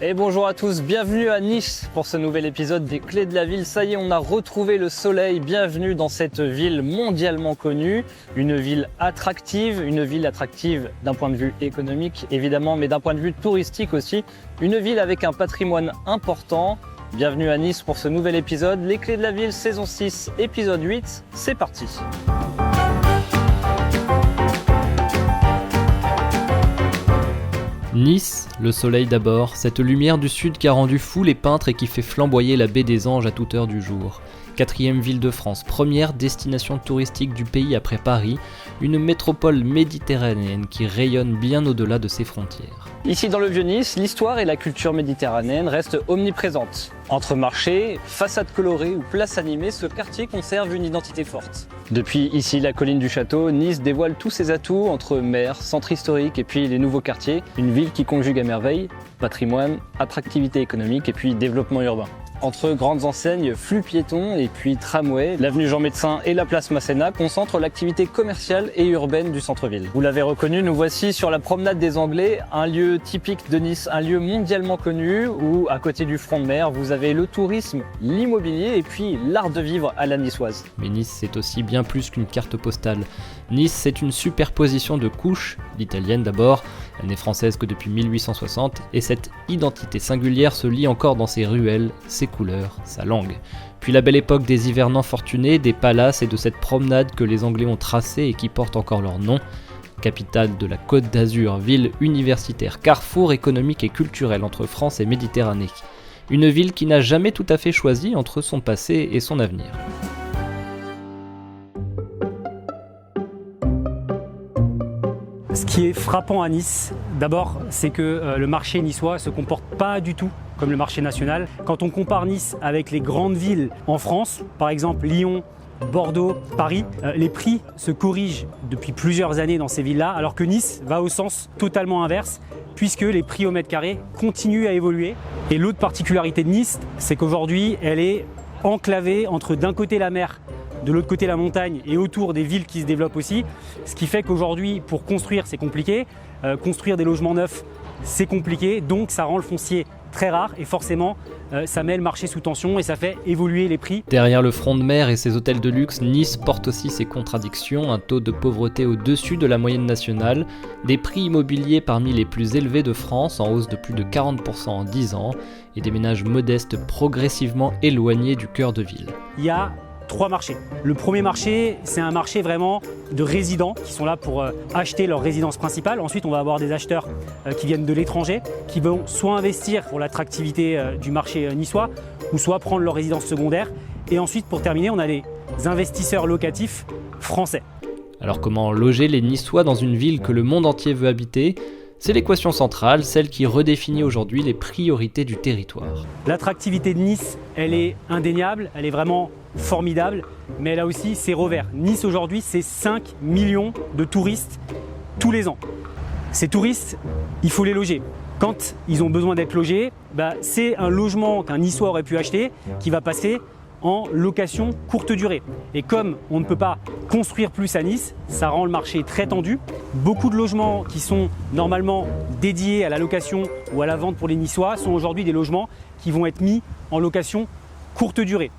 Et bonjour à tous, bienvenue à Nice pour ce nouvel épisode des Clés de la Ville. Ça y est, on a retrouvé le soleil, bienvenue dans cette ville mondialement connue. Une ville attractive d'un point de vue économique évidemment, mais d'un point de vue touristique aussi. Une ville avec un patrimoine important. Bienvenue à Nice pour ce nouvel épisode. Les Clés de la Ville, saison 6, épisode 8, c'est parti. Nice, le soleil d'abord, cette lumière du sud qui a rendu fou les peintres et qui fait flamboyer la baie des Anges à toute heure du jour. 4e ville de France, première destination touristique du pays après Paris, une métropole méditerranéenne qui rayonne bien au-delà de ses frontières. Ici dans le Vieux-Nice, l'histoire et la culture méditerranéenne restent omniprésentes. Entre marchés, façades colorées ou places animées, ce quartier conserve une identité forte. Depuis ici la colline du château, Nice dévoile tous ses atouts entre mer, centre historique et puis les nouveaux quartiers. Une ville qui conjugue à merveille patrimoine, attractivité économique et puis développement urbain. Entre grandes enseignes, flux piétons et puis tramway, l'avenue Jean Médecin et la place Masséna concentrent l'activité commerciale et urbaine du centre-ville. Vous l'avez reconnu, nous voici sur la promenade des Anglais, un lieu typique de Nice, un lieu mondialement connu où, à côté du front de mer, vous avez le tourisme, l'immobilier et puis l'art de vivre à la niçoise. Mais Nice, c'est aussi bien plus qu'une carte postale. Nice, c'est une superposition de couches, l'italienne d'abord, elle n'est française que depuis 1860, et cette identité singulière se lie encore dans ses ruelles, ses couleurs, sa langue. Puis la belle époque des hivernants fortunés, des palaces et de cette promenade que les Anglais ont tracée et qui porte encore leur nom. Capitale de la Côte d'Azur, ville universitaire, carrefour économique et culturel entre France et Méditerranée. Une ville qui n'a jamais tout à fait choisi entre son passé et son avenir. Ce qui est frappant à Nice, d'abord, c'est que le marché niçois ne se comporte pas du tout comme le marché national. Quand on compare Nice avec les grandes villes en France, par exemple Lyon, Bordeaux, Paris, les prix se corrigent depuis plusieurs années dans ces villes-là, alors que Nice va au sens totalement inverse, puisque les prix au mètre carré continuent à évoluer. Et l'autre particularité de Nice, c'est qu'aujourd'hui, elle est enclavée entre d'un côté la mer, de l'autre côté la montagne et autour des villes qui se développent aussi, ce qui fait qu'aujourd'hui pour construire c'est compliqué, construire des logements neufs c'est compliqué, donc ça rend le foncier très rare et forcément ça met le marché sous tension et ça fait évoluer les prix. Derrière le front de mer et ses hôtels de luxe, Nice porte aussi ses contradictions, un taux de pauvreté au-dessus de la moyenne nationale, des prix immobiliers parmi les plus élevés de France en hausse de plus de 40% en 10 ans et des ménages modestes progressivement éloignés du cœur de ville. Il y a 3 marchés. Le premier marché, c'est un marché vraiment de résidents qui sont là pour acheter leur résidence principale. Ensuite, on va avoir des acheteurs qui viennent de l'étranger, qui vont soit investir pour l'attractivité du marché niçois, ou soit prendre leur résidence secondaire. Et ensuite, pour terminer, on a les investisseurs locatifs français. Alors comment loger les Niçois dans une ville que le monde entier veut habiter ? C'est l'équation centrale, celle qui redéfinit aujourd'hui les priorités du territoire. L'attractivité de Nice, elle est indéniable, elle est vraiment formidable, mais elle a aussi ses revers. Nice aujourd'hui, c'est 5 millions de touristes tous les ans. Ces touristes, il faut les loger. Quand ils ont besoin d'être logés, c'est un logement qu'un Niçois aurait pu acheter qui va passer en location courte durée. Et comme on ne peut pas construire plus à Nice, ça rend le marché très tendu. Beaucoup de logements qui sont normalement dédiés à la location ou à la vente pour les Niçois sont aujourd'hui des logements qui vont être mis en location courte durée.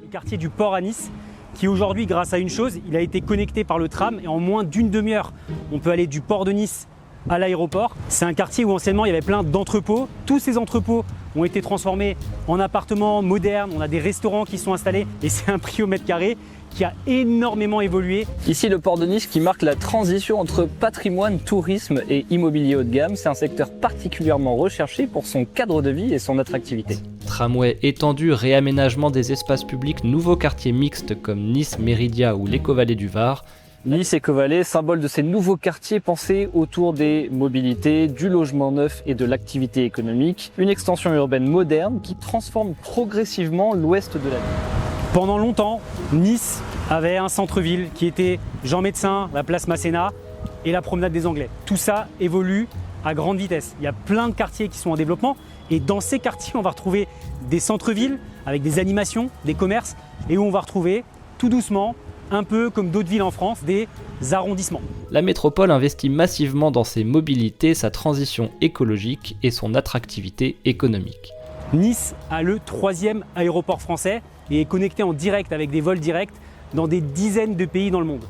Le quartier du Port à Nice, qui aujourd'hui, grâce à une chose, il a été connecté par le tram et en moins d'une demi-heure, on peut aller du port de Nice à l'aéroport. C'est un quartier où anciennement il y avait plein d'entrepôts. Tous ces entrepôts ont été transformés en appartements modernes, on a des restaurants qui sont installés et c'est un prix au mètre carré qui a énormément évolué. Ici le port de Nice qui marque la transition entre patrimoine, tourisme et immobilier haut de gamme. C'est un secteur particulièrement recherché pour son cadre de vie et son attractivité. Tramway étendu, réaménagement des espaces publics, nouveaux quartiers mixtes comme Nice, Méridia ou l'Écovallée du Var. Nice Écovallée, symbole de ces nouveaux quartiers pensés autour des mobilités, du logement neuf et de l'activité économique. Une extension urbaine moderne qui transforme progressivement l'ouest de la ville. Pendant longtemps, Nice avait un centre-ville qui était Jean Médecin, la place Masséna et la promenade des Anglais. Tout ça évolue à grande vitesse. Il y a plein de quartiers qui sont en développement et dans ces quartiers, on va retrouver des centres-villes avec des animations, des commerces et où on va retrouver tout doucement un peu comme d'autres villes en France, des arrondissements. La métropole investit massivement dans ses mobilités, sa transition écologique et son attractivité économique. Nice a le 3e aéroport français et est connecté en direct avec des vols directs dans des dizaines de pays dans le monde.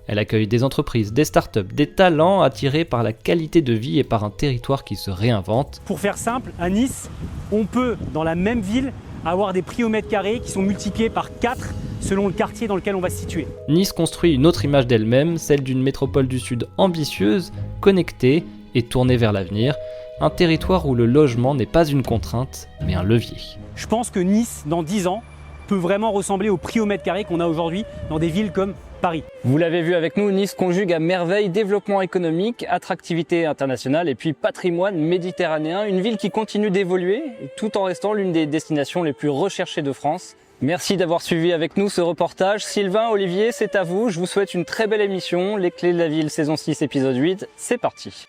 Elle accueille des entreprises, des startups, des talents attirés par la qualité de vie et par un territoire qui se réinvente. Pour faire simple, à Nice, on peut, dans la même ville, avoir des prix au mètre carré qui sont multipliés par 4 selon le quartier dans lequel on va se situer. Nice construit une autre image d'elle-même, celle d'une métropole du Sud ambitieuse, connectée et tournée vers l'avenir. Un territoire où le logement n'est pas une contrainte, mais un levier. Je pense que Nice, dans 10 ans, peut vraiment ressembler au prix au mètre carré qu'on a aujourd'hui dans des villes comme Paris. Vous l'avez vu avec nous, Nice conjugue à merveille développement économique, attractivité internationale et puis patrimoine méditerranéen. Une ville qui continue d'évoluer tout en restant l'une des destinations les plus recherchées de France. Merci d'avoir suivi avec nous ce reportage. Sylvain, Olivier, c'est à vous. Je vous souhaite une très belle émission. Les Clés de la Ville, saison 6, épisode 8. C'est parti.